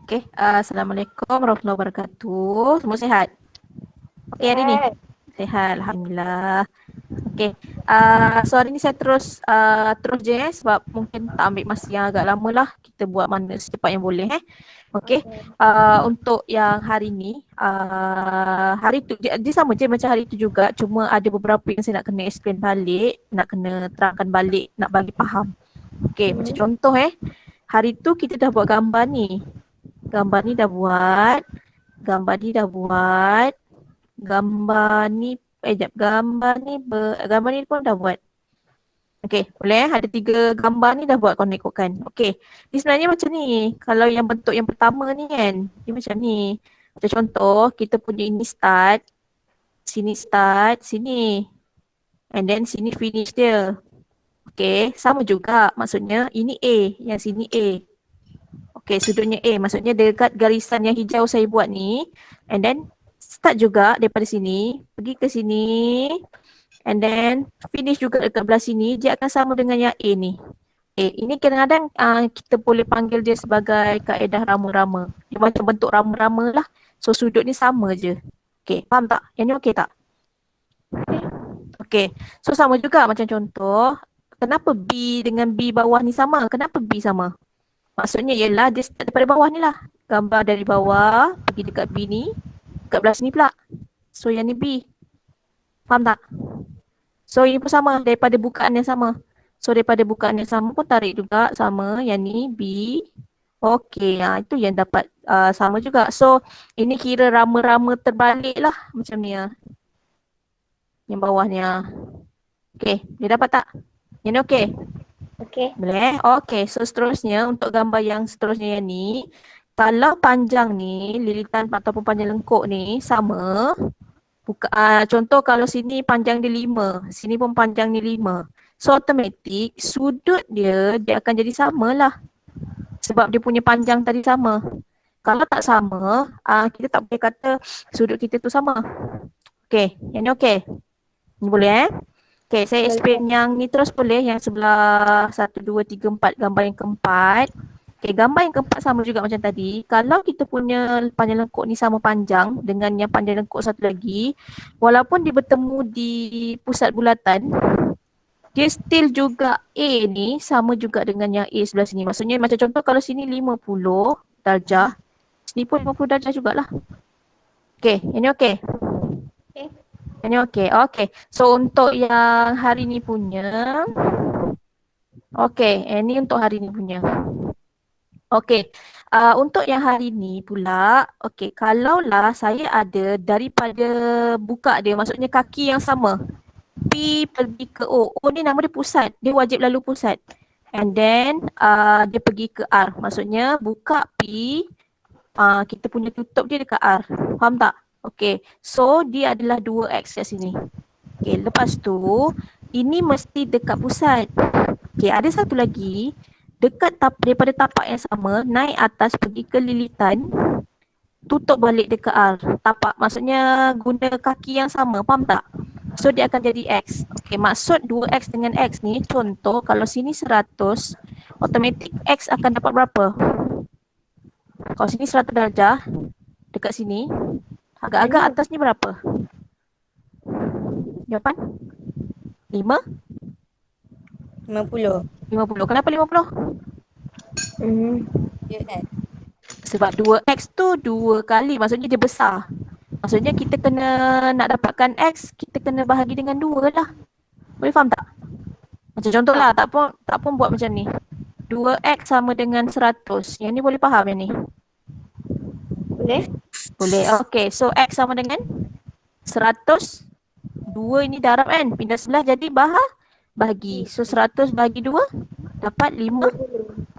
Assalamualaikum warahmatullahi wabarakatuh. Semua sehat? Okey hari ni? Sihat. Sehat, Alhamdulillah. Okey, so hari ni saya terus je sebab mungkin tak ambil masa yang agak lama lah. Kita buat mana secepat yang boleh Okey, Okey. untuk yang hari ni, hari tu dia sama je macam hari tu juga, cuma ada beberapa yang saya nak kena explain balik, nak kena terangkan balik, nak bagi faham. Okey, macam contoh hari tu kita dah buat gambar ni. Gambar ni dah buat, gambar ni dah buat, gambar ni jap, gambar ni pun dah buat. Okey, boleh ada 3 gambar ni dah buat kalau nak ikutkan. Okey, ni sebenarnya macam ni. Kalau yang bentuk yang pertama ni kan, dia macam ni. Macam contoh, kita punya ini start, sini. And then sini finish dia. Okey, sama juga. Maksudnya ini A, yang sini A. Okey, sudutnya A. Maksudnya dekat garisan yang hijau saya buat ni. And then start juga daripada sini, pergi ke sini. And then finish juga dekat belah sini. Dia akan sama dengan yang A ni. Ini kadang-kadang kita boleh panggil dia sebagai kaedah rama-rama. Dia macam bentuk rama-rama lah. So sudut ni sama je. Okey, faham tak? Yang ni okey tak? Okey. So sama juga macam contoh. Kenapa B dengan B bawah ni sama? Kenapa B sama? Maksudnya ialah dia start daripada bawah ni lah. Gambar dari bawah, pergi dekat B ni, dekat belah sini pula. So yang ni B. Faham tak? So ini pun sama, daripada bukaan yang sama. So daripada bukaan yang sama pun tarik juga sama, yang ni B. Okey, itu yang dapat sama juga. So ini kira rama-rama terbalik lah macam ni Yang bawah ni Okey, dia dapat tak? Yang ni okey? Okey. Boleh? Okey, so seterusnya untuk gambar yang seterusnya yang ni, kalau panjang ni, lilitan ataupun panjang lengkuk ni sama, contoh kalau sini panjang dia 5, sini pun panjang ni 5. So automatik sudut dia akan jadi sama lah. Sebab dia punya panjang tadi sama. Kalau tak sama, kita tak boleh kata sudut kita tu sama. Okey, yang ni okey? Ni boleh Okay, saya explain yang ni terus boleh. Yang sebelah 1, 2, 3, 4, gambar yang keempat. Okay, gambar yang keempat sama juga macam tadi. Kalau kita punya panjang lengkuk ni sama panjang dengan yang panjang lengkuk satu lagi, walaupun dia bertemu di pusat bulatan, dia still juga A ni sama juga dengan yang A sebelah sini. Maksudnya macam contoh kalau sini 50 darjah, sini pun 50 darjah jugalah. Okay, ini okay? Okey. Ini okey. Okey. So untuk yang hari ni punya, okey, ini untuk hari ni punya. Okey. Untuk yang hari ni pula, okey, kalaulah saya ada daripada buka dia, maksudnya kaki yang sama. P pergi ke O. O ni nama dia pusat. Dia wajib lalu pusat. And then dia pergi ke R. Maksudnya buka P, kita punya tutup dia dekat R. Faham tak? Okay, so dia adalah 2X kat sini. Okay, lepas tu ini mesti dekat pusat. Okay, ada satu lagi daripada tapak yang sama, naik atas pergi ke lilitan, tutup balik dekat R. Tapak maksudnya guna kaki yang sama, faham tak? So dia akan jadi X. Okay, maksud 2X dengan X ni, contoh kalau sini 100, automatik X akan dapat berapa? Kalau sini 100 darjah, dekat sini, agak-agak atas ni berapa? Jawapan? 5? 50. 50. Kenapa 50? Ya kan? Sebab 2X tu 2 kali. Maksudnya dia besar. Maksudnya kita kena nak dapatkan X, kita kena bahagi dengan 2 lah. Boleh faham tak? Macam contoh lah, tak pun buat macam ni. 2X sama dengan 100. Yang ni boleh faham yang ni? Boleh. Boleh. Okay, so X sama dengan 100. 2 ini darab kan? Pindah sebelah jadi bahagi. So 100 bahagi 2 dapat 50.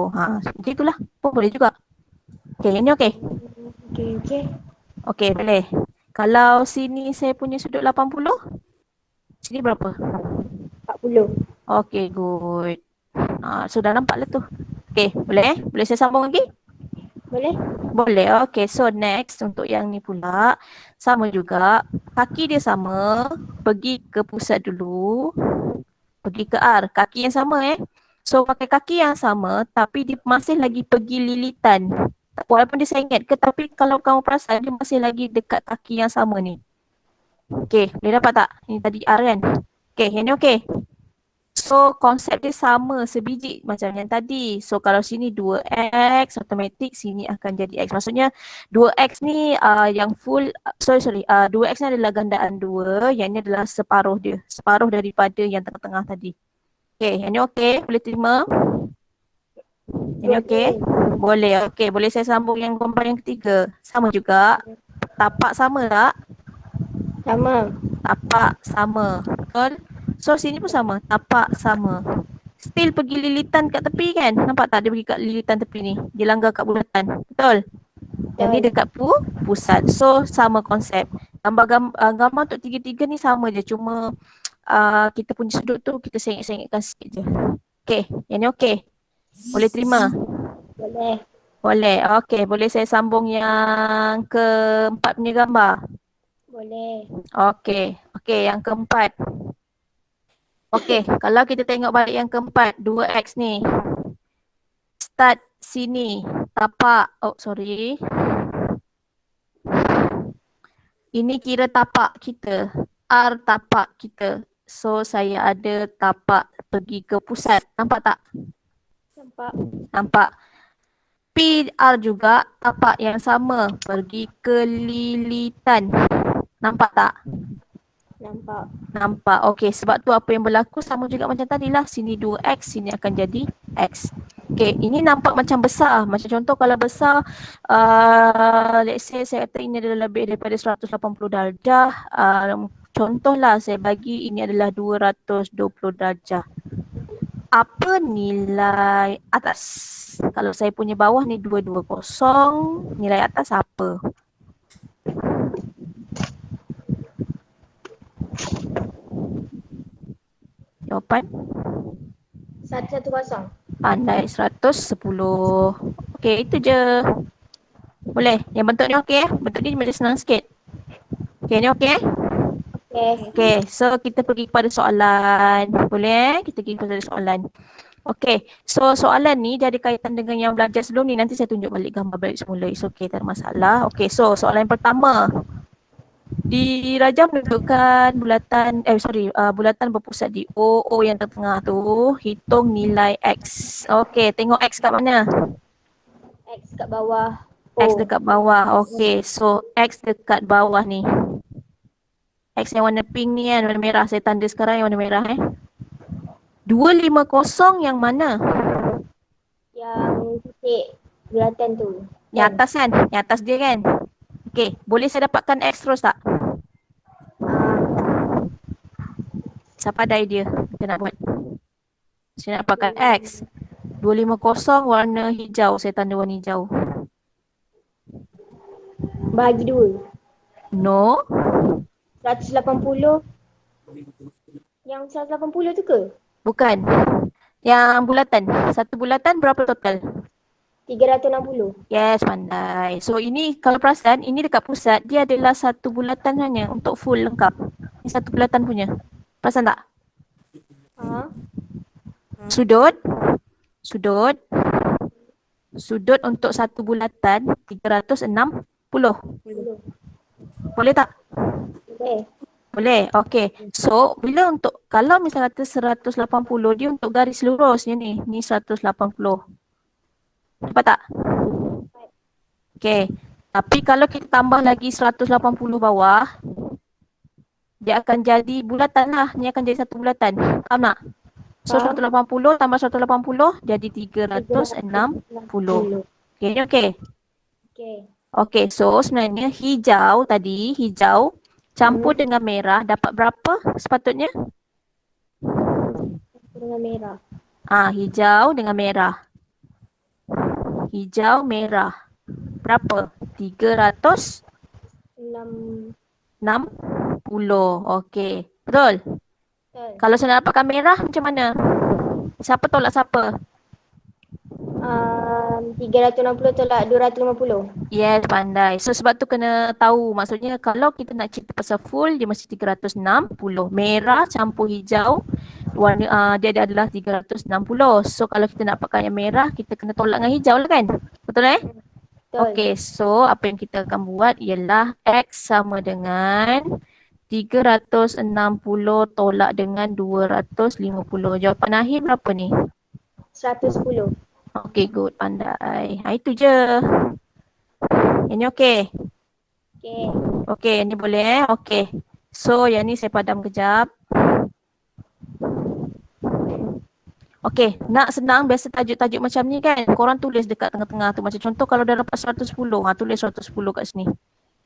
Macam itulah. Pun boleh juga. Okay, yang ni okay? Okey. Okay, boleh. Kalau sini saya punya sudut 80, sini berapa? 40. Okay, good. So dah nampak lah tu. Okay, boleh? Boleh saya sambung lagi? Boleh. Boleh. Okay, so next untuk yang ni pula. Sama juga. Kaki dia sama. Pergi ke pusat dulu. Pergi ke R. Kaki yang sama So pakai kaki yang sama tapi dia masih lagi pergi lilitan. Walaupun dia sengit ke, tapi kalau kamu perasan dia masih lagi dekat kaki yang sama ni. Okay, boleh dapat tak? Ini tadi R kan? Okay, yang ni okay. So konsep dia sama sebiji macam yang tadi. So kalau sini 2x automatik sini akan jadi x. Maksudnya 2x ni yang full, 2x ni adalah gandaan 2, yang ni adalah separuh dia. Separuh daripada yang tengah-tengah tadi. Okay, yang ni okay, boleh terima? Yang ni okay? Boleh, okay. Boleh saya sambung yang gambar yang ketiga. Sama juga. Tapak sama tak? Sama. Tapak sama. Betul? So sini pun sama. Tapak sama. Still pergi lilitan kat tepi kan? Nampak tak dia pergi kat lilitan tepi ni? Dia langgar kat bulatan. Betul? Yang ni dekat pusat. So sama konsep. Gambar untuk tiga-tiga ni sama je. Cuma kita punya sudut tu kita sengit-sengitkan sikit je. Okay. Yang ni okay. Boleh terima? Boleh. Boleh. Okay. Boleh saya sambung yang keempat punya gambar? Boleh. Okay. Okay. Yang keempat. Okay. Kalau kita tengok balik yang keempat. 2x ni. Start sini. Tapak. Oh, sorry. Ini kira tapak kita. R tapak kita. So, saya ada tapak pergi ke pusat. Nampak tak? Nampak. Nampak. PR juga tapak yang sama. Pergi ke lilitan. Nampak tak? Nampak. Nampak. Okey, sebab tu apa yang berlaku sama juga macam tadi lah. Sini 2x, sini akan jadi x. Okey, ini nampak macam besar. Macam contoh kalau besar, let's say saya kata ini adalah lebih daripada 180 darjah. Contohlah saya bagi ini adalah 220 darjah. Apa nilai atas? Kalau saya punya bawah ni 220, nilai atas apa? Jawapan? 110. Pandai 110. Okey, itu je. Boleh? Yang bentuk ni okey eh? Bentuk ni macam senang sikit. Okey, ni okey eh? Okey. Okey, so kita pergi kepada soalan. Boleh eh? Kita pergi kepada soalan. Okey, so soalan ni dia ada kaitan dengan yang belajar sebelum ni. Nanti saya tunjuk balik gambar balik semula. It's okay, tak ada masalah. Okey, so soalan yang pertama. Dirajam menunjukkan bulatan berpusat di O. O yang tengah tu. Hitung nilai X. Okey, tengok X kat mana? X kat bawah. X dekat bawah. Okey, so X dekat bawah ni. X yang warna pink ni kan, warna merah. Saya tanda sekarang yang warna merah 250 yang mana? Yang titik bulatan tu. Yang atas kan? Yang atas dia kan? Okey, boleh saya dapatkan X terus tak? Siapa ada idea kita nak buat? Saya nak dapatkan X. 250 warna hijau. Saya tanda warna hijau. Bahagi 2. No. 180. Yang 180 tu ke? Bukan. Yang bulatan. Satu bulatan berapa total? 360. Yes, pandai. So ini kalau perasan, ini dekat pusat, dia adalah satu bulatan hanya untuk full lengkap. Ini satu bulatan punya. Perasan tak? Sudut. Sudut. Sudut untuk satu bulatan 360. Boleh tak? Boleh. Boleh. Okey. So, bila untuk kalau misalnya kata 180 dia untuk garis lurusnya ni. Ni 180. Nampak tak? Okey. Tapi kalau kita tambah lagi 180 bawah, dia akan jadi bulatan lah. Ni akan jadi satu bulatan. Faham tak? So, 180 tambah 180 jadi 360. Okey, ni okey? Okey. Okey, so sebenarnya hijau tadi, hijau campur dengan merah dapat berapa sepatutnya? Dengan merah. Hijau dengan merah. Hijau, merah. Berapa? 360. 6. Okey. Betul? Betul. Kalau saya nak dapatkan merah macam mana? Siapa tolak siapa? 360 tolak 250. Yes, pandai. So sebab tu kena tahu. Maksudnya kalau kita nak cerita pasal full, dia mesti 360. Merah campur hijau, warna dia adalah 360. So kalau kita nak pakai yang merah, kita kena tolak dengan hijau lah kan? Betul Betul. Okey, so apa yang kita akan buat ialah X sama dengan 360 tolak dengan 250. Jawapan akhir berapa ni? 110. Okey, good. Pandai. Itu je. Yang ni okey. Okey. Okey, yang ni boleh Okey. So, yang ni saya padam kejap. Okey, nak senang biasa tajuk-tajuk macam ni kan. Korang tulis dekat tengah-tengah tu. Macam contoh kalau dah dapat 110, tulis 110 kat sini.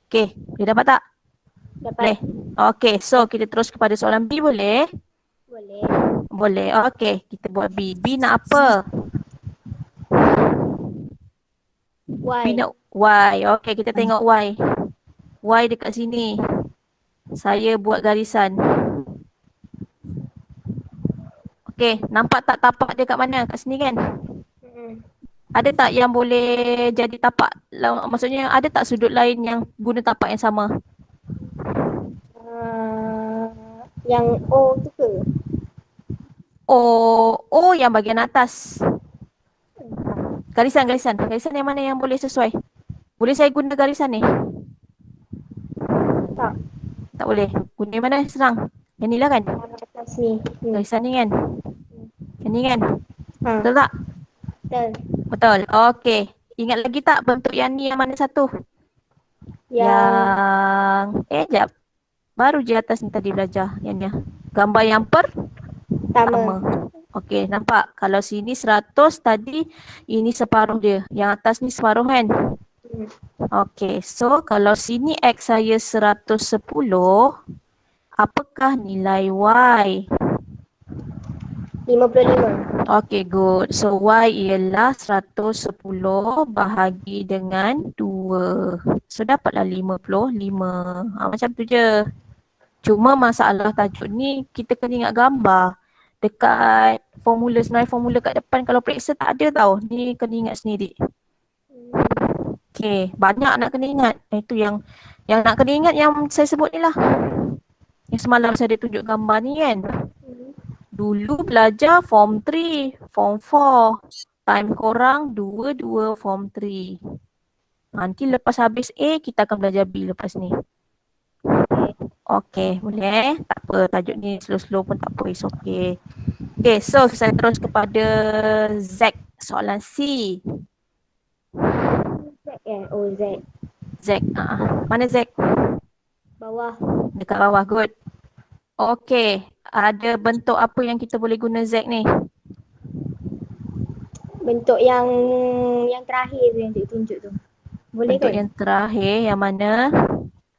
Okey, boleh dapat tak? Dapat. Boleh. Okey, so kita terus kepada soalan B boleh? Boleh. Boleh. Okey, kita buat B. B nak apa? B Y. nak Y. Okey, kita tengok Y. Y dekat sini. Saya buat garisan. Okey, nampak tak tapak dia kat mana? Kat sini kan? Mm-mm. Ada tak yang boleh jadi tapak? Maksudnya ada tak sudut lain yang guna tapak yang sama? Yang O tu ke? O yang bahagian atas. Garisan. Garisan yang mana yang boleh sesuai? Boleh saya guna garisan ni? Tak. Tak boleh. Guna yang mana? Senang. Yang ni lah kan? Yang atas ni. Garisan ni kan? Yang ni kan? Ha. Betul tak? Betul. Betul. Okey. Ingat lagi tak bentuk yang ni yang mana satu? Jap. Baru je atas ni tadi belajar. Yang ni. Gambar yang pertama. Okey, nampak? Kalau sini 100 tadi, ini separuh dia. Yang atas ni separuh kan? Okey, so kalau sini X saya 110, apakah nilai Y? 55. Okey, good. So Y ialah 110 bahagi dengan 2. So dapatlah 55. Macam tu je. Cuma masalah tajuk ni kita kena ingat gambar. Dekat formula, sebenarnya formula kat depan kalau periksa tak ada tau. Ni kena ingat sendiri. Okey, banyak nak kena ingat. Itu yang nak kena ingat yang saya sebut ni lah. Yang semalam saya ada tunjuk gambar ni kan. Dulu belajar form 3, form 4. Time korang 2 form 3. Nanti lepas habis A, kita akan belajar B lepas ni. Okey, boleh Tak apa, tajuk ni slow-slow pun tak apa, it's okay. Okay, so saya terus kepada Z. Soalan C. Z Oh, Z. Z, mana Z? Bawah. Dekat bawah, good. Okey, ada bentuk apa yang kita boleh guna Z ni? Bentuk yang terakhir tu yang tunjuk tu. Boleh Bentuk ke? yang terakhir, yang mana?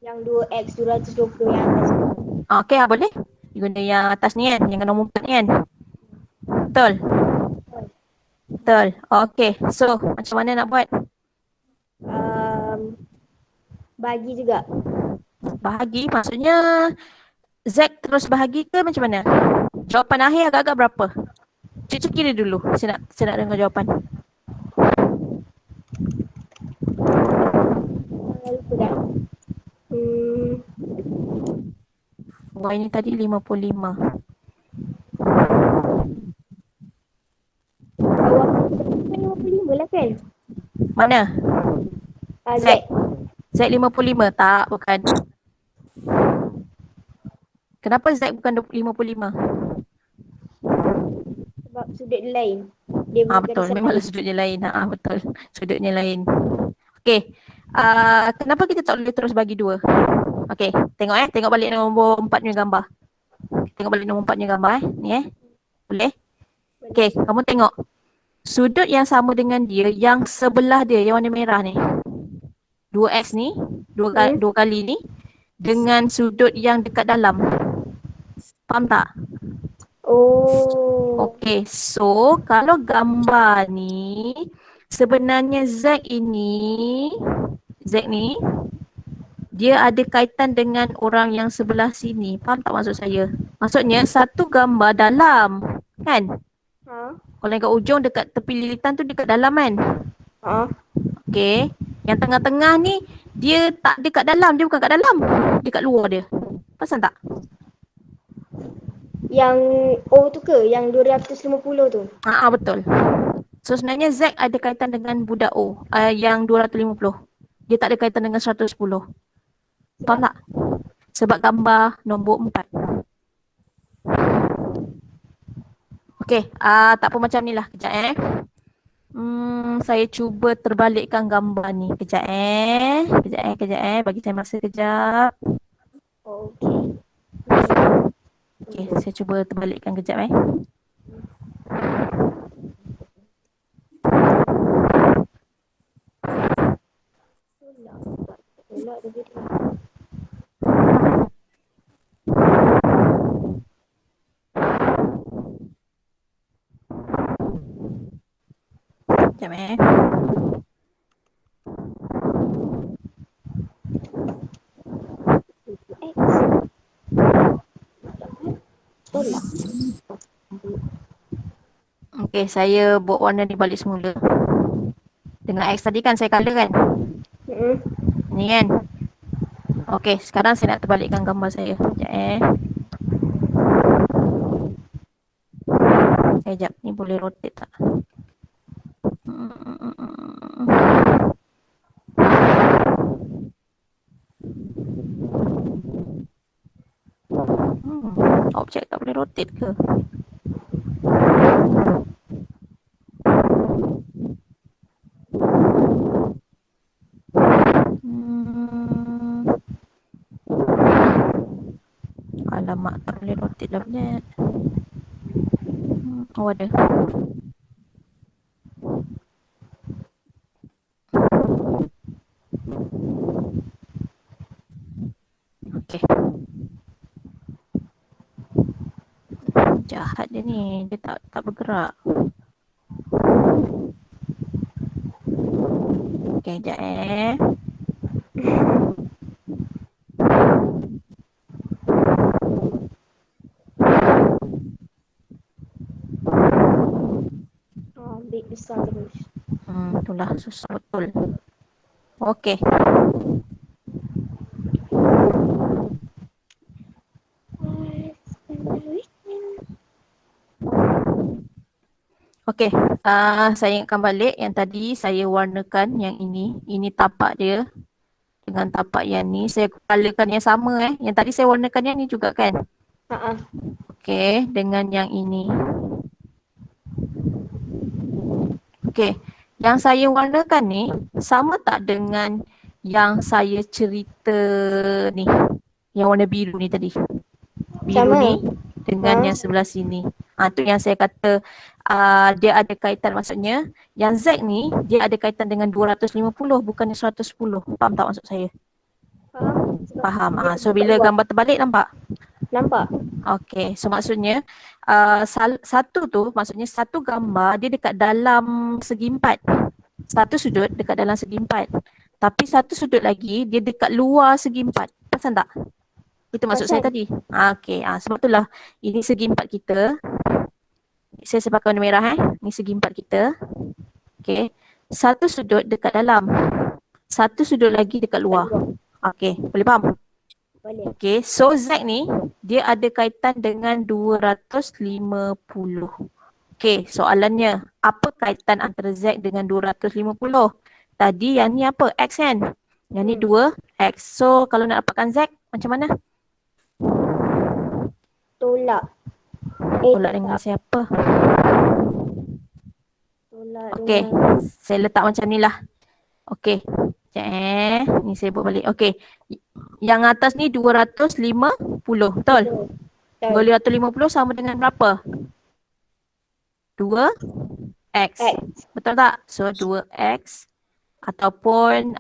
Yang 2X 220 yang atas tu. Okey, boleh. Guna yang atas ni kan, yang nombor 4 ni kan. Betul? Betul. Okey, so macam mana nak buat? Bagi juga. Bahagi maksudnya Z terus bahagi ke macam mana? Jawapan akhir agak-agak berapa? Cik kira dulu. Saya nak dengar jawapan. Lupa dah. Y ni tadi 55. Bawah 55 lah kan? Mana? Z. Z 55. Tak, bukan. Kenapa Z bukan 55? Sebab sudut dia lain. Dia Betul. Memanglah sudutnya lain. Betul. Sudutnya lain. Okey. Kenapa kita tak boleh terus bagi 2? Okey. Tengok balik nombor 4 punya gambar. Tengok balik nombor 4 punya gambar Ni Boleh? Okey. Kamu tengok. Sudut yang sama dengan dia, yang sebelah dia, yang warna merah ni. 2X ni, dua kali ni, dengan sudut yang dekat dalam. Faham tak? Oh. Okey, so kalau gambar ni, sebenarnya Z ni, dia ada kaitan dengan orang yang sebelah sini. Faham tak maksud saya? Maksudnya satu gambar dalam, kan? Kalau yang kat ujung dekat tepi lilitan tu dekat dalam kan? Okey. Yang tengah-tengah ni dia tak dekat dalam, dia bukan kat dalam. Dia kat luar dia. Perasan tak? Yang O tu ke? Yang 250 tu? Betul. So sebenarnya Z ada kaitan dengan budak O yang 250. Dia tak ada kaitan dengan 110. Faham Sebab tak? Sebab gambar nombor 4. Okey, tak apa macam ni lah. Kejap saya cuba terbalikkan gambar ni. Kejap Kejap. Bagi saya masa kejap. okey. Okey, saya cuba terbalikkan kejap Tolak. Tolak tadi tu. Kejap X. Tolak. Okey, saya buat warna ni balik semula. Dengan X tadi kan saya colour kan? Ni kan? Okey, sekarang saya nak terbalikkan gambar saya. Sekejap Sekejap, ni boleh rotate tak? Objek tak boleh rotate ke? Alamak, tak boleh rotate dah punya. Oh, ada. Okey. Jahat dia ni, dia tak bergerak. Okey, sekejap Ambil besar terus. Itulah susah betul. Okey. Okey, saya ingatkan balik yang tadi saya warnakan yang ini. Ini tapak dia dengan tapak yang ni. Saya colourkan yang sama Yang tadi saya warnakan yang ni juga kan? Okey, dengan yang ini. Okey, yang saya warnakan ni sama tak dengan yang saya cerita ni? Yang warna biru ni tadi. Biru Sama. ni dengan yang sebelah sini. Tu yang saya kata dia ada kaitan, maksudnya yang Z ni dia ada kaitan dengan 250 bukannya 110. Faham tak maksud saya? Faham. So bila gambar terbalik nampak? Nampak. Okey, so maksudnya satu tu maksudnya satu gambar dia dekat dalam segi empat. Satu sudut dekat dalam segi empat. Tapi satu sudut lagi dia dekat luar segi empat. Perasan tak? Itu maksud saya tadi. Okey, sebab itulah ini segi empat kita. Saya pakai warna merah Ni segi empat kita. Okey. Satu sudut dekat dalam. Satu sudut lagi dekat luar. Okey, boleh faham? Boleh. Okey, so Z ni dia ada kaitan dengan 250. Okey, soalannya apa kaitan antara Z dengan 250? Tadi yang ni apa? X kan? Yang ni 2X. So kalau nak dapatkan Z macam mana? Tolak. Tolak dengan siapa? Tolak Okey, dengan saya letak macam ni lah. Okey, sekejap Ni saya buat balik. Okey, yang atas ni 250, betul? 250 sama dengan berapa? 2X. Betul tak? So 2X ataupun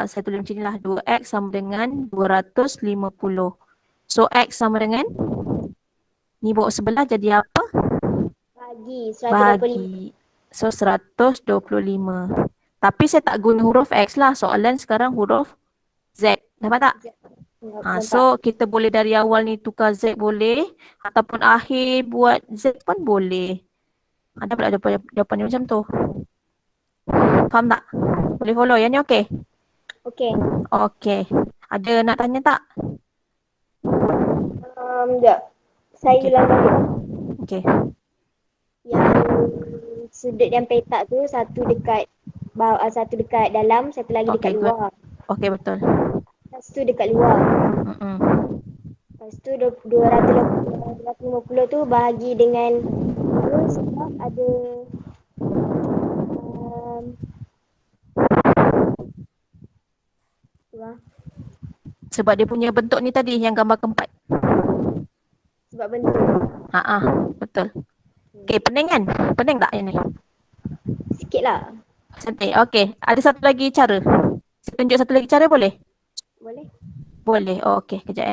saya tulis macam ni lah. 2X sama dengan 250. So X sama dengan ni bawa sebelah jadi apa? bagi 125. Bagi. So 125. Tapi saya tak guna huruf X lah. Soalan sekarang huruf Z. Dapat tak? So kita boleh dari awal ni tukar Z boleh. Ataupun akhir buat Z pun boleh. Ada pula jawapan macam tu. Faham tak? Boleh follow? Yang ni okey? Okey. Okey. Ada nak tanya tak? Sekejap. Saya ulang balik. Okey. Yang sudut yang petak tu satu dekat bawah, satu dekat dalam, satu lagi dekat Okay, good. luar. Okay, betul. Lepas tu dekat luar. Mm-mm. Lepas tu 250 tu bahagi dengan 2 sebab ada um, tu lah. Sebab dia punya bentuk ni tadi yang gambar keempat. Sebab bentuk. Betul. Okay, pening kan? Pening tak yang ni? Sikit lah. Cantik. Okay, ada satu lagi cara. Saya tunjuk satu lagi cara boleh? Boleh? Boleh. Oh, okay, kejap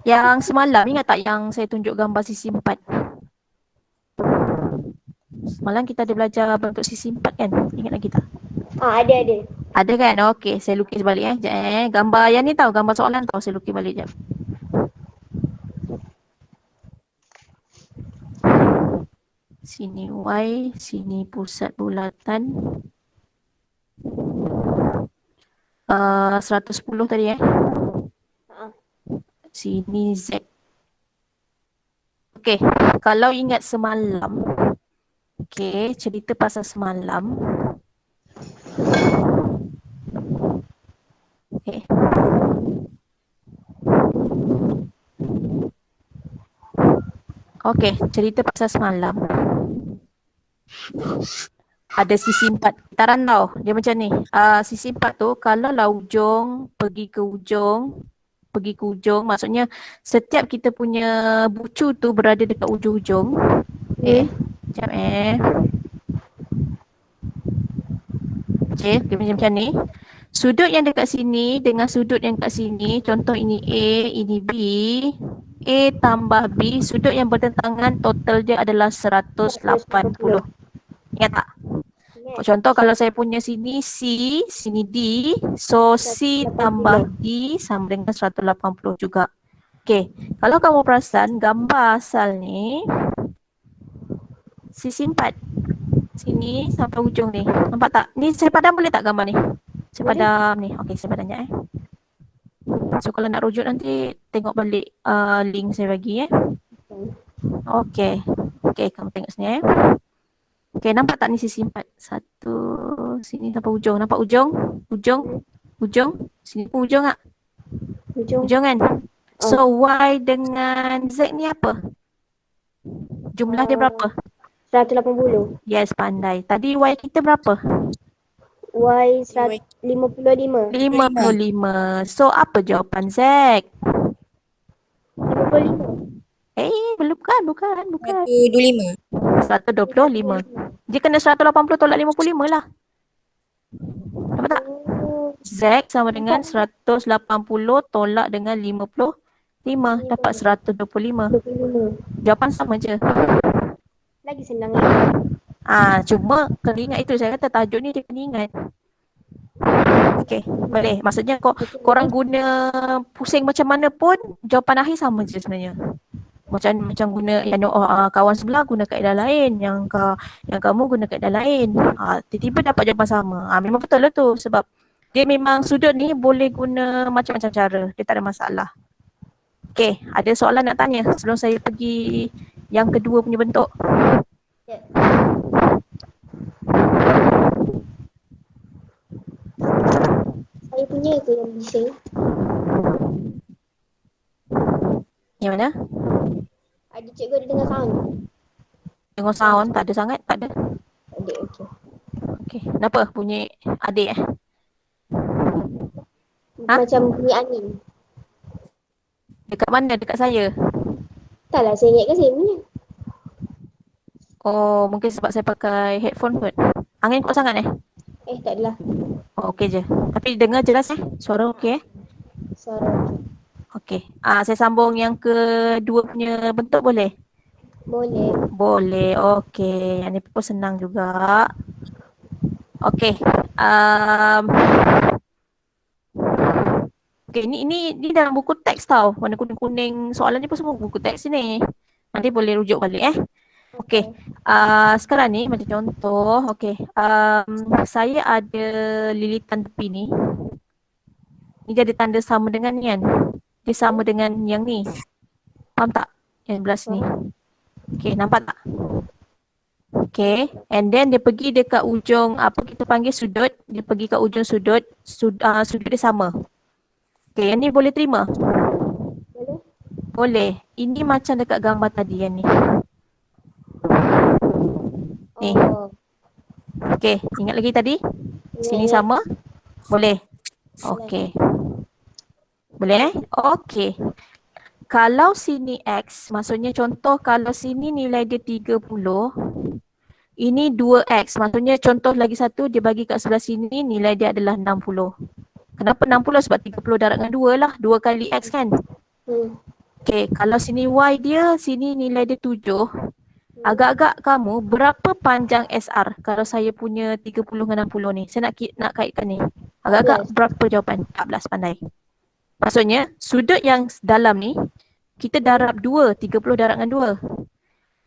Yang semalam, ingat tak yang saya tunjuk gambar sisi empat? Semalam kita ada belajar bentuk sisi empat kan? Ingat lagi tak? Ada. Ada kan? Okey, saya lukis balik Sekejap Gambar yang ni tahu, gambar soalan tahu, saya lukis balik sekejap. Sini Y, sini pusat bulatan. 110 tadi Ha. Sini Z. Okey, kalau ingat semalam. Okey, cerita pasal semalam. Okey. Okey, cerita pasal semalam. Ada sisi empat kitaran tau. Dia macam ni. Sisi empat tu kalau lah ujung pergi ke ujung, maksudnya setiap kita punya bucu tu berada dekat ujung-ujung. Sekejap Okay, macam ni. Sudut yang dekat sini dengan sudut yang dekat sini, contoh ini A, ini B. A tambah B, sudut yang bertentangan total dia adalah 180. Ingat tak? Contoh kalau saya punya sini C, sini D, so C 180. tambah D sama dengan 180 juga. Okay, kalau kamu perasan gambar asal ni sisi 4. Sini sampai ujung ni. Nampak tak? Ni saya padam boleh tak gambar ni? Saya Boleh. padam ni. Okay, saya padam sekejap So kalau nak rujuk nanti tengok balik link saya bagi Okay. Okay, kamu tengok sini Okay, nampak tak ni sisi 4? Satu, sini sampai ujung. Nampak ujung? Ujung? Sini pun ujung tak? Ujung kan? So, Y dengan Z ni apa? Jumlah dia berapa? 180. Yes, pandai. Tadi Y kita berapa? Y 55. 55. So, apa jawapan Z? 55. Belum kan? Bukan. 125. 125. Dia kena 180 tolak 55 lah. Nampak tak? Z sama dengan 180 tolak dengan 55. Dapat 125. 25. Jawapan sama je. Lagi senang lagi. Cuma kena ingat itu. Saya kata tajuk ni dia kena ingat. Okay, boleh. Maksudnya korang guna pusing macam mana pun jawapan akhir sama je sebenarnya. Macam guna kawan sebelah guna kaedah lain, yang kamu guna kaedah lain. Tiba-tiba dapat jawapan sama. Memang betul lah tu sebab dia memang sudut ni boleh guna macam-macam cara. Dia tak ada masalah. Okay, ada soalan nak tanya sebelum saya pergi yang kedua punya bentuk? Saya punya tu yang bising. Yang mana? Ada cikgu ada dengar sound? Dengar sound tak ada sangat? Tak ada. Ada, okey. Okay, kenapa? Bunyi adik Macam bunyi angin. Dekat mana? Dekat saya? Taklah saya ingatkan saya punya. Oh, mungkin sebab saya pakai headphone kot. Angin kuat sangat Tak adalah. Oh, okey je. Tapi dengar jelas Suara okey Suara Okey. okey. Saya sambung yang kedua punya bentuk boleh? Boleh. Boleh. Okey. Yang ni pun senang juga. Okey. Okey, ni dalam buku teks tau. Warna kuning-kuning soalan ni pun semua buku teks ni. Nanti boleh rujuk balik Okey. Sekarang ni macam contoh. Okey. Saya ada lilitan tepi ni. Ni jadi tanda sama dengan ni kan. Dia sama dengan yang ni. Faham tak? Yang belah sini. Okay, nampak tak? Okay, and then dia pergi dekat ujung apa kita panggil sudut. Dia pergi kat ujung sudut. Sudut dia sama. Okay, yang ni boleh terima? Boleh? Boleh. Ini macam dekat gambar tadi yang ni. Ni. Oh, Okay, ingat lagi tadi? Sini ingat-ingat. sama? Boleh? Boleh. Okay. Boleh? Okay. Kalau sini X, maksudnya contoh kalau sini nilai dia 30, ini 2X. Maksudnya contoh lagi satu, dia bagi kat sebelah sini nilai dia adalah 60. Kenapa 60? Sebab 30 darab dengan 2 lah. 2 kali X kan? Hmm. Okay, kalau sini Y dia, sini nilai dia 7. Agak-agak kamu, berapa panjang SR kalau saya punya 30 dengan 60 ni? Saya nak kaitkan ni. Agak-agak 14. berapa jawapan? 14 pandai. Maksudnya, sudut yang dalam ni, kita darab 2, 30 darab dengan 2.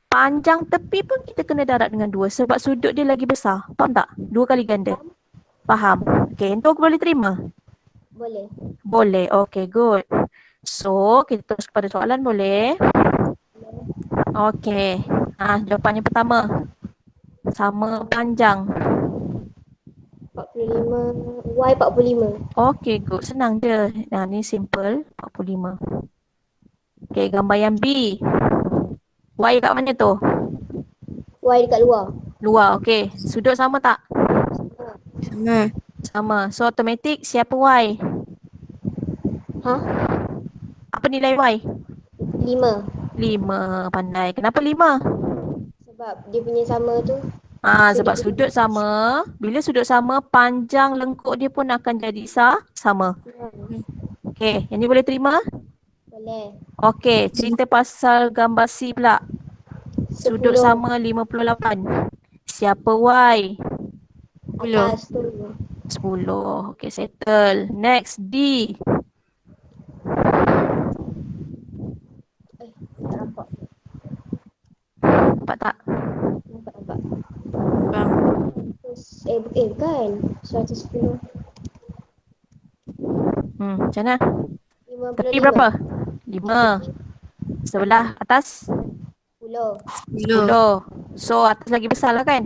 Panjang tepi pun kita kena darab dengan 2 sebab sudut dia lagi besar. Faham tak? 2 kali ganda. Faham? Okay, itu aku boleh terima? Boleh. Boleh. Okay, good. So, kita terus kepada soalan boleh? Okay. Jawapan yang pertama. Sama panjang. 45. Y 45. Okay, good. Senang je. Ni simple. 45. Okay, gambar yang B. Y kat mana tu? Y dekat luar. Luar. Okay. Sudut sama tak? Sama. Sama. So, automatic siapa Y? Ha? Apa nilai Y? 5. 5. Pandai. Kenapa 5? Sebab dia punya sama tu. Sebab sudut sama. Bila sudut sama, panjang lengkuk dia pun akan jadi sama. Okay, yang ni boleh terima? Boleh. Okay, cerita pasal gambar C pula. Sudut 10. sama 58. Siapa Y? 10. Atas tu. 10. Okay, settle. Next, D. Tak nampak. Nampak tak? Nampak. Bang. Bukan. 110. Macam mana? 55. Tepi berapa? 5. Sebelah atas? 10. 10. So, atas lagi besar lah kan?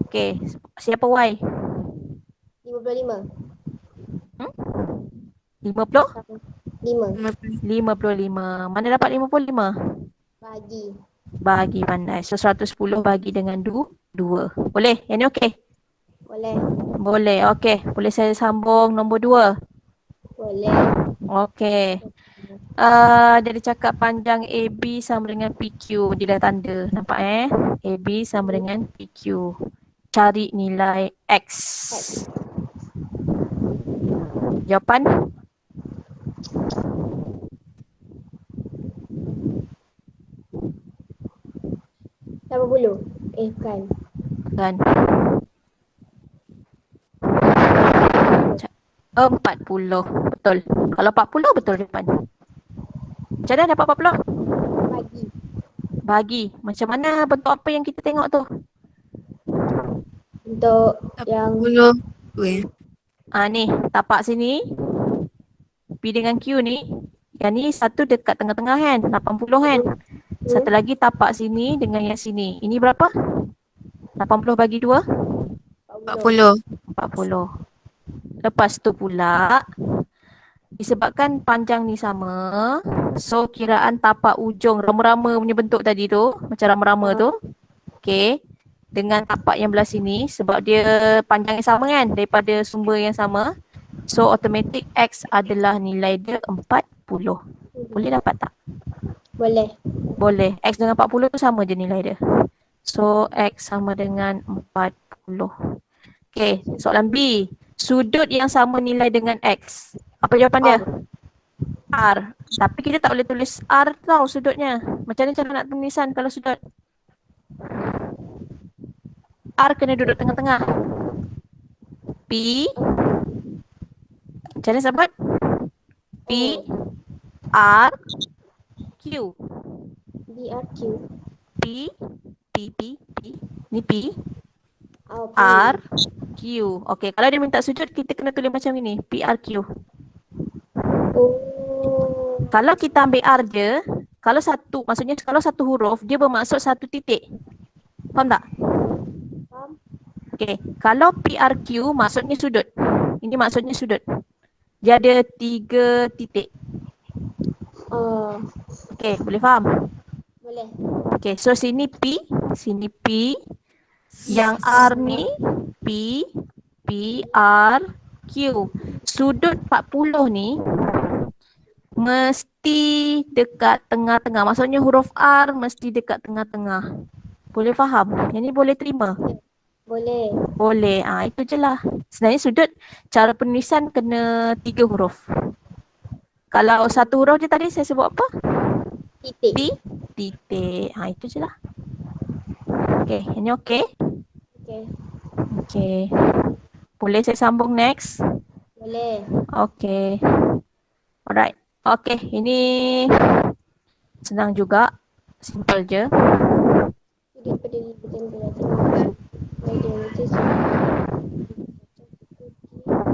Okay, siapa Y? 55. 50? 5. 55. Mana dapat 55? Bagi. Bagi pandai. So 110 bagi dengan 2. Boleh? Yang ni okey? Boleh. Boleh. Okey. Boleh saya sambung nombor 2? Boleh. Okey. Dia cakap panjang AB sama dengan PQ. Dia dah tanda. Nampak AB sama dengan PQ. Cari nilai X. Jawapan? Berapa puluh? Bukan. Kan? 40. Betul. Kalau 40 betul depan. Macam mana dapat 40? Bagi. Bagi. Macam mana bentuk apa yang kita tengok tu? Untuk yang 10. Ni tapak sini. P dengan Q ni. Yang ni satu dekat tengah-tengah kan? 80 kan? Satu lagi tapak sini dengan yang sini. Ini berapa? 80 bagi 2? 40. 40. Lepas tu pula, disebabkan panjang ni sama, so kiraan tapak ujung rama-rama punya bentuk tadi tu, macam rama-rama tu, okay, dengan tapak yang belah sini, sebab dia panjang yang sama kan, daripada sumber yang sama, so automatic X adalah nilai dia 40. Boleh dapat tak? boleh. Boleh. X dengan 40 tu sama je nilai dia. So X sama dengan 40. Okay, soalan B. Sudut yang sama nilai dengan X. Apa jawapan dia? R. Tapi kita tak boleh tulis R tau sudutnya. Macam mana cara nak tulisan kalau sudut? R kena duduk tengah-tengah. P. Macam mana sebut? P. R. Q. BRQ. P. Ni P. P. R. Q. Okay, kalau dia minta sudut, kita kena tulis macam ini. PRQ. Oh. Kalau kita ambil R je, Kalau satu, maksudnya kalau satu huruf, dia bermaksud satu titik. Faham tak? Faham? Okey, kalau PRQ maksudnya sudut. Ini maksudnya sudut. Dia ada 3 titik. Oh, Okey, boleh faham? boleh. Okey, so sini P. Yang R ni P, R, Q. Sudut 40 ni mesti dekat tengah-tengah. Maksudnya huruf R mesti dekat tengah-tengah. Boleh faham? Yang ni boleh terima? Boleh. Boleh. Itu je lah. Sebenarnya sudut cara penulisan kena 3 huruf. Kalau satu huruf je tadi saya sebut apa? Titik. Titik. Itu je lah. Okey, yang ni okey? Okey. Okey. Boleh saya sambung next? Boleh. Okey. Alright. Okey, ini senang juga. Simple je. Sudut pada liputan bulatan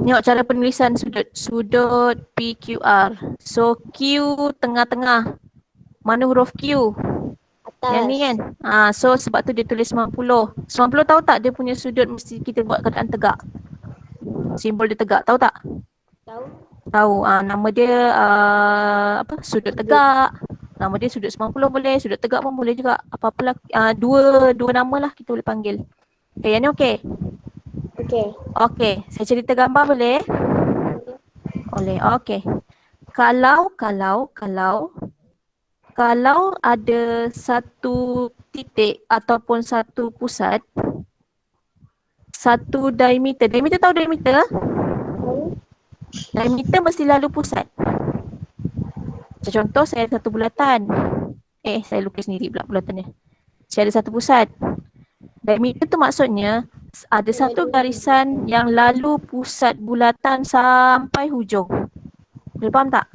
Tengok cara penulisan sudut. Sudut PQR. So Q tengah-tengah. Mana huruf Q? atas. Yang ni kan? So sebab tu dia tulis 90. 90 tahu tak dia punya sudut mesti kita buat keadaan tegak. Simbol dia tegak. Tahu tak? Tahu? Tahu. Nama dia apa? Sudut tegak. Nama dia sudut 90 boleh. Sudut tegak pun boleh juga. Apa-apalah. Dua nama lah kita boleh panggil. Okay, yang ni okey? Okey. Okey. Saya cerita gambar boleh? Boleh. Okey. Kalau ada satu titik ataupun satu pusat, satu diameter. Diameter tahu diameter? Tahu? Diameter mesti lalu pusat. Macam contoh saya ada satu bulatan. Saya lukis sendiri pula bulatannya. Saya ada satu pusat. Diameter tu maksudnya ada satu garisan yang lalu pusat bulatan sampai hujung. Boleh faham tak?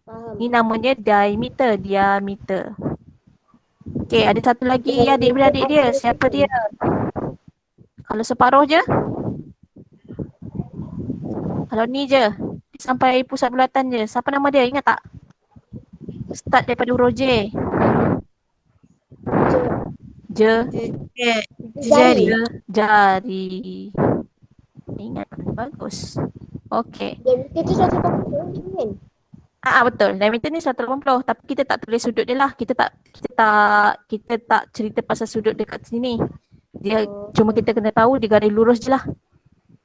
Faham. Ni namanya diameter. Okey, ada satu lagi adik-beradik dia. Siapa dia? Kalau separuh je? Kalau ni je. Sampai pusat bulatan je. Siapa nama dia? Ingat tak? Start daripada huruf J. Jari. Jari. Ingat. Bagus. Okey. Diameter tu 180 kan? Betul. Diameter ni 180 tapi kita tak tulis sudut dia lah. Kita tak cerita pasal sudut dekat sini. Dia cuma kita kena tahu dia garis lurus je lah.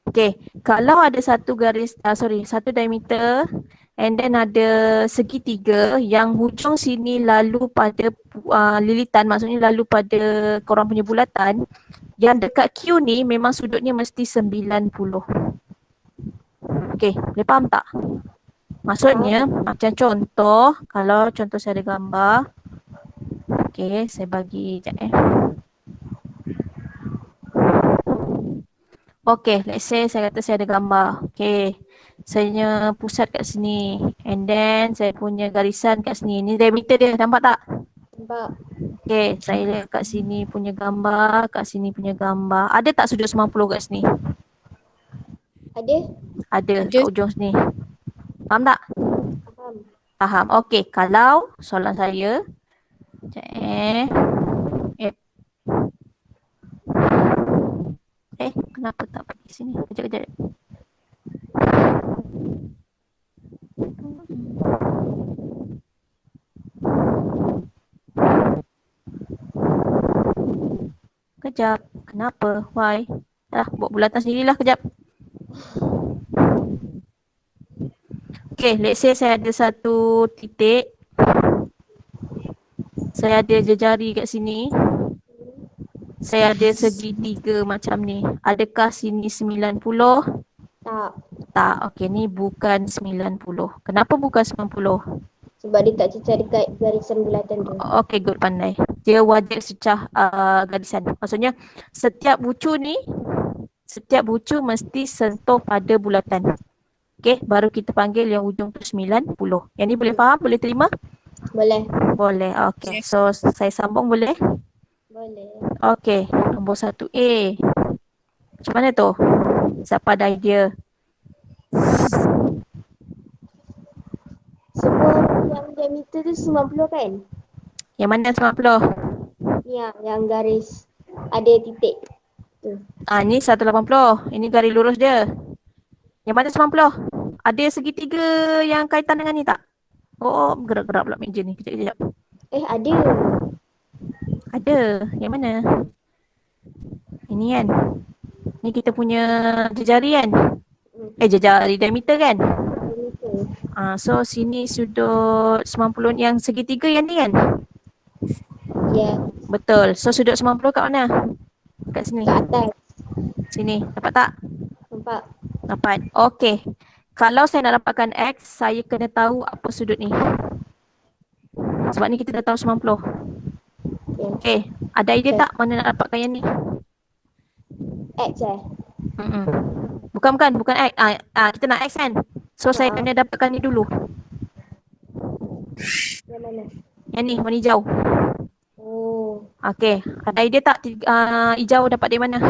Okay. Kalau ada satu satu diameter and then ada segitiga yang hujung sini lalu pada lilitan, maksudnya lalu pada korang punya bulatan, yang dekat Q ni memang sudutnya mesti 90. Okay. Boleh faham tak? Maksudnya macam contoh, kalau contoh saya ada gambar. Okay, saya bagi sekejap Okay, let's say saya kata saya ada gambar. Okay, saya punya pusat kat sini. And then saya punya garisan kat sini. Ni diameter dia, nampak tak? Nampak. Okay, saya lihat kat sini punya gambar, kat sini punya gambar. Ada tak sudut 90 kat sini? Ada? Ada kat ujung sini. Faham tak? Faham. Faham. Okey, kalau soalan saya kenapa tak pergi sini? Kejap. Kejap. Kenapa? Why? Buat bulatan sendirilah kejap. Okay, let's say saya ada satu titik. Saya ada jejari kat sini. Saya ada segitiga macam ni. Adakah sini 90? Tak. Tak. Okay, ni bukan 90. Kenapa bukan 90? Sebab dia tak cecah dekat garisan bulatan tu. Okay, good, pandai. Dia wajib cecah garisan. Maksudnya setiap bucu mesti sentuh pada bulatan. Okay, baru kita panggil yang ujung tu 90. Yang ni boleh faham? Boleh terima? Boleh. Boleh. Okay, so saya sambung boleh? Boleh. Okay, nombor 1A. Macam mana tu? Siapa ada idea? Semua yang diameter tu 90 kan? Yang mana 90? Ni yang garis ada titik tu. Ni 180. Ini garis lurus dia. Yang mana 90? Ada segitiga yang kaitan dengan ni tak? Oh, gerak-gerak pula meja ni. Kejap-kejap. Ada. Ada. Yang mana? Ini kan. Ni kita punya jejari kan? Jejari diameter kan? So sini sudut 90 yang segitiga yang ni kan? Ya. Betul. So sudut 90 kat mana? Kat sini. Kat atas. Sini. Dapat tak? Nampak? Dapat. Okey. Kalau saya nak dapatkan X, saya kena tahu apa sudut ni. Sebab ni kita dah tahu 90. Okey. Ada idea tak mana nak dapatkan yang ni? X Bukan X. Kita nak X kan? So saya kena dapatkan ni dulu. Yang mana? Yang ni, warna hijau. Oh. Okey. Ada idea tak hijau dapat dari mana?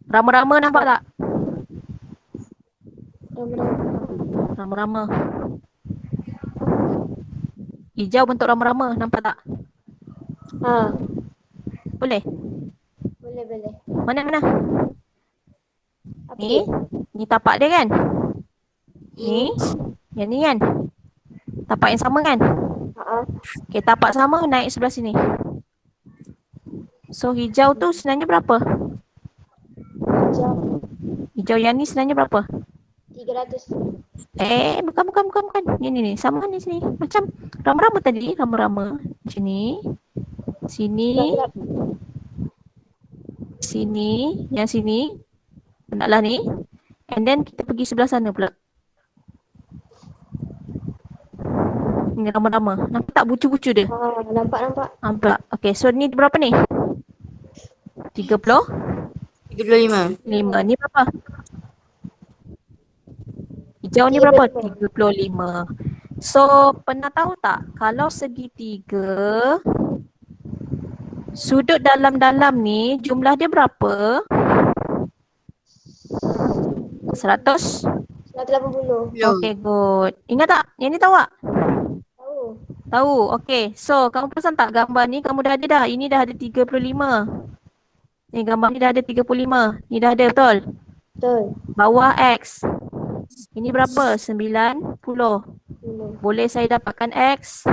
Rama-rama nampak tak? Rama-rama. Hijau bentuk rama-rama, nampak tak? Boleh? Boleh. Mana? Apa Ni? Ni tapak dia kan? Ni? Yang ni kan? Tapak yang sama kan? Okay, tapak sama naik sebelah sini. So hijau tu sebenarnya berapa? Hijau yang ni sebenarnya berapa? 300. Bukan. Ni. Sama ni sini. Macam rama-rama tadi. Rama-rama. Macam ni. Sini. Sini. Yang sini. Naklah ni. And then kita pergi sebelah sana pula. Ni rama-rama. Nampak tak bucu-bucu dia? Nampak. Nampak. Okay, so ni berapa ni? 30? 35. 5. Ni berapa? Hijau ni berapa? 35. So, pernah tahu tak kalau segitiga sudut dalam-dalam ni jumlah dia berapa? 100? 180. Okay, good. Ingat tak? Yang ni tahu tak? Tahu. Okay. So, kamu perasan tak gambar ni kamu dah ada dah. Ini dah ada 35. Ni gambar ni dah ada 35. Ni dah ada, betul? Betul. Bawah X. Ini berapa? 90. Boleh saya dapatkan X?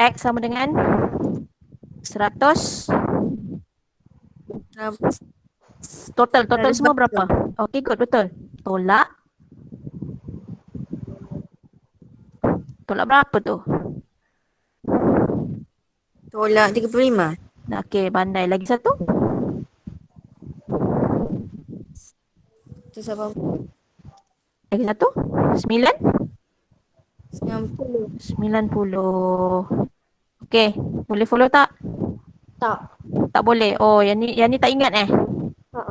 X sama dengan 100. Total semua berapa? Okay, good, betul. Tolak berapa tu? Tolak 35. Okay, pandai. Lagi satu? Itu siapa? Lagi satu? 9? 90. 90. Okay, boleh follow tak? Tak. Tak boleh. Oh, yang ni tak ingat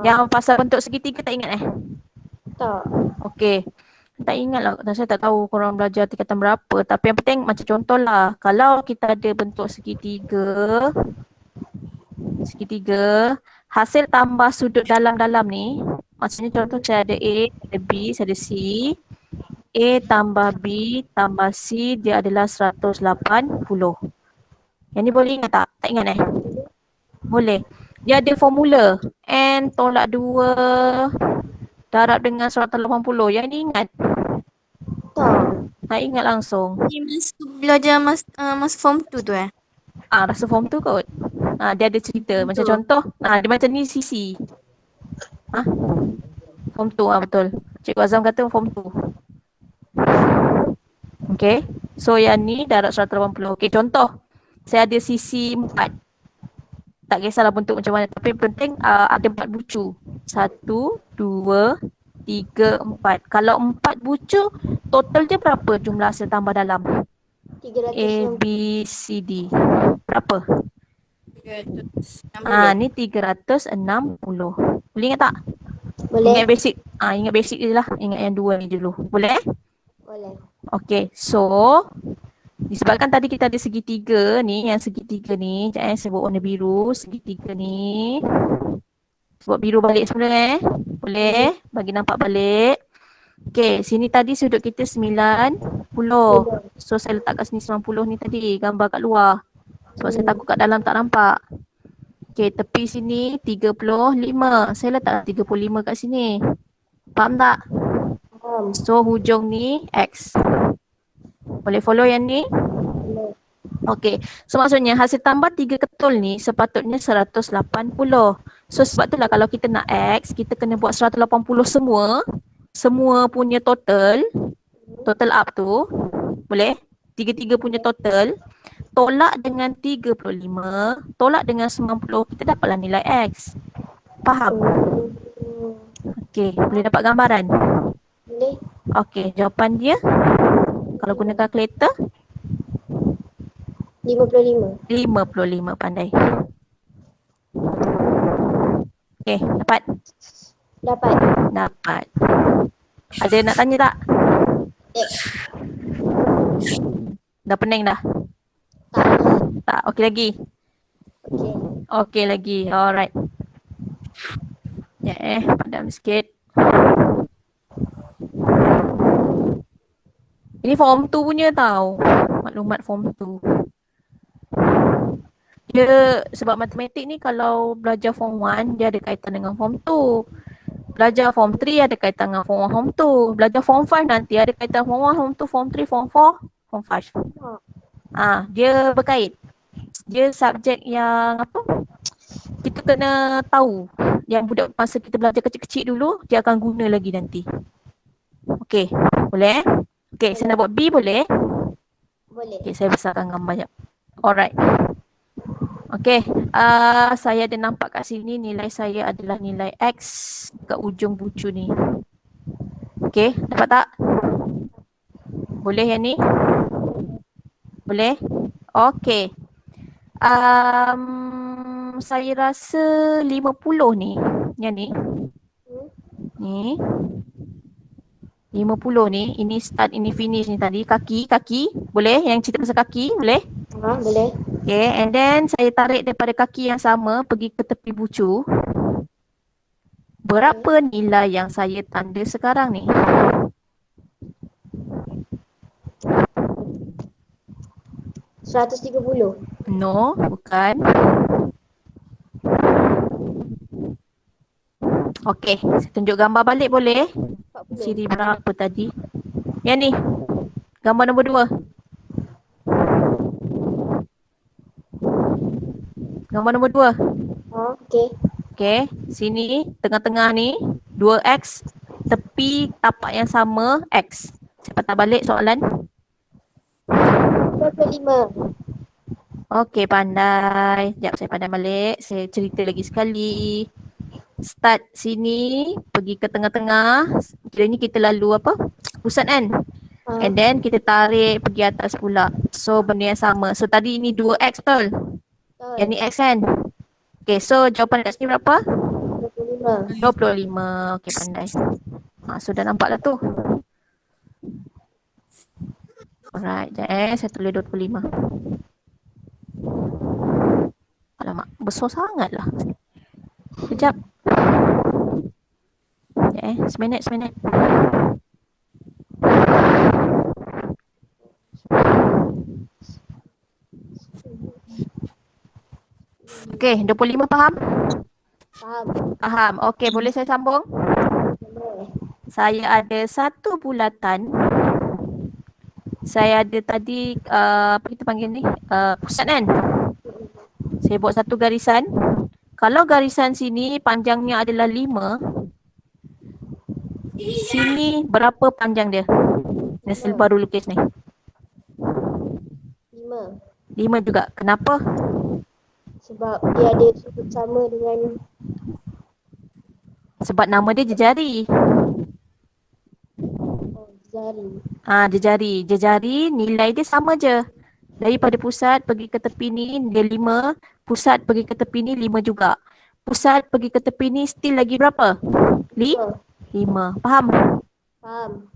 Yang pasal bentuk segitiga tak ingat Tak. Okay. Tak ingat lah. Saya tak tahu korang belajar tingkatan berapa. Tapi yang penting macam contoh lah. Kalau kita ada bentuk segitiga. Hasil tambah sudut dalam-dalam ni. Maksudnya contoh saya ada A, ada B, saya ada C. A tambah B tambah C dia adalah 180. Yang ni boleh ingat tak? Tak ingat Boleh. Dia ada formula. N tolak 2 darab dengan 180. Yang ni ingat? Tak ingat langsung. Ni masa belajar masa form 2 tu Rasa form 2 kot. Dia ada cerita. Macam contoh. Dia macam ni sisi. Form 2 betul. Cikgu Azam kata form 2. Okay. So yang ni darab 180. Okay, contoh. Saya ada sisi 4. Tak kisahlah bentuk macam mana. Tapi penting ada 4 bucu. 1, 2, 3, 4. Kalau 4 bucu, total dia berapa jumlah hasil tambah dalam? 360. A, B, C, D. Berapa? 360. Ni 360. Boleh ingat tak? Boleh. Ingat basic. Ingat basic je lah. Ingat yang 2 ni dulu. Boleh? Boleh. Okay, so disebabkan tadi kita ada segitiga ni, yang segitiga ni, sekejap saya buat warna biru, segitiga ni. Buat biru balik semula Boleh? Bagi nampak balik. Okey, sini tadi sudut kita 90. So saya letak kat sini 90 ni tadi, gambar kat luar. Sebab saya takut kat dalam tak nampak. Okey, tepi sini 35. Saya letak 35 kat sini. Faham tak? Faham. So hujung ni X. Boleh follow yang ni? Boleh. Okey, so maksudnya hasil tambah 3 ketul ni sepatutnya 180. So sebab itulah kalau kita nak X, kita kena buat 180 semua. Semua punya total up tu. Boleh? Tiga-tiga punya total. Tolak dengan 35, tolak dengan 90, kita dapatlah nilai X. Faham? Okey, boleh dapat gambaran? Boleh. Okey, jawapan dia kalau guna kalkulator 55. 55, pandai. Okey, dapat? Dapat. Dapat. Ada nak tanya tak? Dah pening dah? Tak. Tak, okey lagi? Okey. Okey lagi, alright. Ya padam sikit. Ini form 2 punya tau. Maklumat form 2. Dia sebab matematik ni kalau belajar form 1 dia ada kaitan dengan form 2. Belajar form 3 ada kaitan dengan form 1, form 2. Belajar form 5 nanti ada kaitan form 1, form 2, form 3, form 4, form 5. Dia berkait. Dia subjek yang apa? Kita kena tahu yang budak masa kita belajar kecil-kecil dulu dia akan guna lagi nanti. Okey, boleh? Okey, saya nak buat B boleh? Boleh. Okey, saya besarkan gambarnya. Alright. Okey, saya ada nampak kat sini nilai saya adalah nilai X kat ujung bucu ni. Okey, dapat tak? Boleh yang ni? Boleh? Okey. Saya rasa 50 ni. Yang ni. Ni. 50 ni. Ini start, ini finish ni tadi. Kaki. Boleh? Yang cerita pasal kaki? Boleh? Boleh. Okay, and then saya tarik daripada kaki yang sama pergi ke tepi bucu. Berapa nilai yang saya tanda sekarang ni? $130. No, bukan. Okay, saya tunjuk gambar balik boleh? 40. Ciri berapa tadi? Yang ni. Gambar nombor 2. Gambar nombor 2. Okey. Okay, sini tengah-tengah ni 2X, tepi tapak yang sama X. Saya patah balik soalan. 25. Okey, pandai. Sekejap saya pandai balik. Saya cerita lagi sekali. Start sini, pergi ke tengah-tengah. Kira ni kita lalu apa? Pusat kan? And then kita tarik pergi atas pula. So benda yang sama. So tadi ni 2X betul? Yang ni X kan? Okay, so jawapan kat sini berapa? 25. 25. Okay, pandai. So dah nampak lah tu. Alright, sekejap saya tulis 25. Alamak, besar sangat lah. Sekejap. Sekejap, seminit. Okay, 25 faham? Faham. Okay, boleh saya sambung? Boleh. Saya ada satu bulatan. Saya ada tadi, apa kita panggil ni? Pusat kan? Saya buat satu garisan. Kalau garisan sini panjangnya adalah 5. Sini berapa panjang dia? Yang baru lukis ni. 5. 5 juga. Kenapa? Sebab dia ada sudut sama dengan Sebab nama dia jejari. jari. Jejari. Jejari nilai dia sama je. Daripada pusat pergi ke tepi ni dia 5. Pusat pergi ke tepi ni 5 juga. Pusat pergi ke tepi ni still lagi berapa? 5. Faham?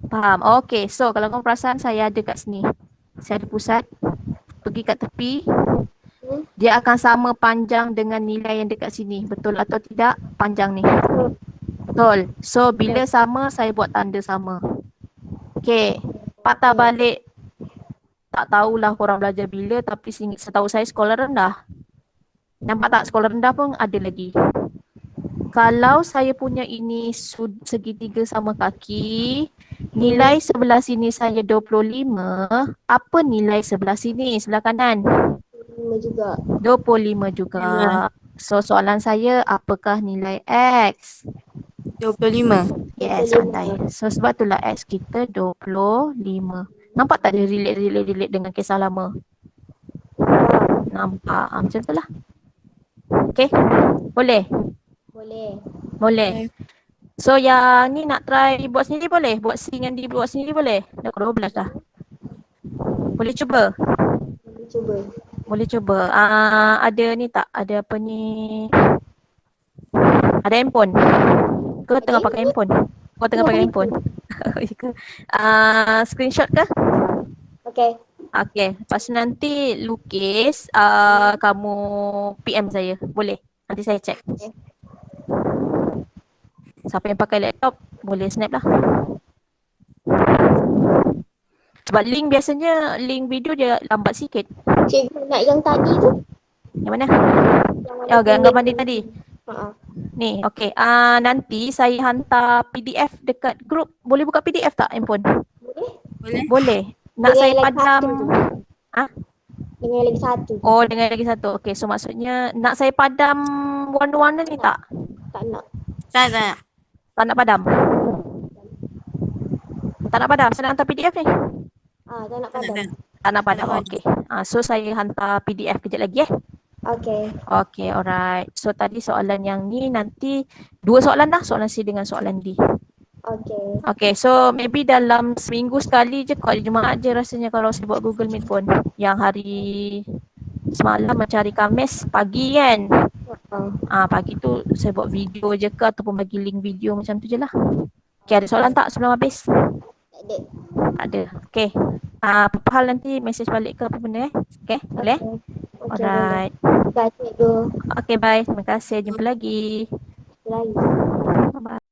Faham. Okay. So kalau kau perasan saya ada kat sini. Saya ada pusat. Pergi kat tepi. Dia akan sama panjang dengan nilai yang dekat sini. Betul atau tidak panjang ni? Betul. So bila sama saya buat tanda sama. Okay. Patah balik. Tak tahulah korang belajar bila tapi setahu saya sekolah rendah. Nampak tak sekolah rendah pun ada lagi. Kalau saya punya ini segitiga sama kaki, nilai sebelah sini saya 25, apa nilai sebelah sini, sebelah kanan? 5 juga. 25 juga. So soalan saya, apakah nilai X? 25. Yes, pandai. So sebab itulah X kita 25. Nampak tak dia relate dengan kisah lama? Nampak. Macam tu lah. Okay. Boleh? Boleh. Boleh. So yang ni nak try buat sendiri boleh? Buat scene yang dibuat sendiri boleh? Dah pukul 12 dah. Boleh cuba? Boleh cuba. Boleh cuba. Ada ni tak? Ada apa ni? Ada handphone? Kau tengah pakai handphone? Kau tengah pakai handphone? Screenshot ke? Okay. Okay. Lepas tu nanti lukis, kamu PM saya. Boleh? Nanti saya check. Okay. Siapa yang pakai laptop, boleh snap lah. Sebab link biasanya, link video dia lambat sikit. Cikgu nak yang tadi tu? Yang mana? Yang Gambar dia tadi. Ni, okay. Nanti saya hantar PDF dekat grup. Boleh buka PDF tak handphone? Boleh. Boleh. Nak Dengan saya lagi padam. satu tu. Dengan lagi satu. Oh, dengan lagi satu. Okay, so maksudnya nak saya padam warna-warna ni tak? Tak nak. Tak, tak. Tak nak padam? Tak nak padam? Saya nak hantar PDF ni. Tak nak padam. Tak nak padam, okay. So saya hantar PDF kejap lagi Okay. Okay, alright. So tadi soalan yang ni nanti 2 soalan dah. Soalan C dengan soalan D. Okay. Okay, so maybe dalam seminggu sekali je kot, Jumaat je rasanya kalau saya buat Google Meet pun. Yang hari semalam macam hari Khamis pagi kan. Pagi tu saya buat video je ke ataupun bagi link video macam tu je lah. Okay, ada soalan tak sebelum habis? Tak ada. Tak ada. Okay. Apa hal nanti message balik ke apa benda Okay, boleh? Okay, Alright. boleh. Terima kasih, cikgu. Okay, bye. Terima kasih. Jumpa lagi. Lagi. Bye-bye.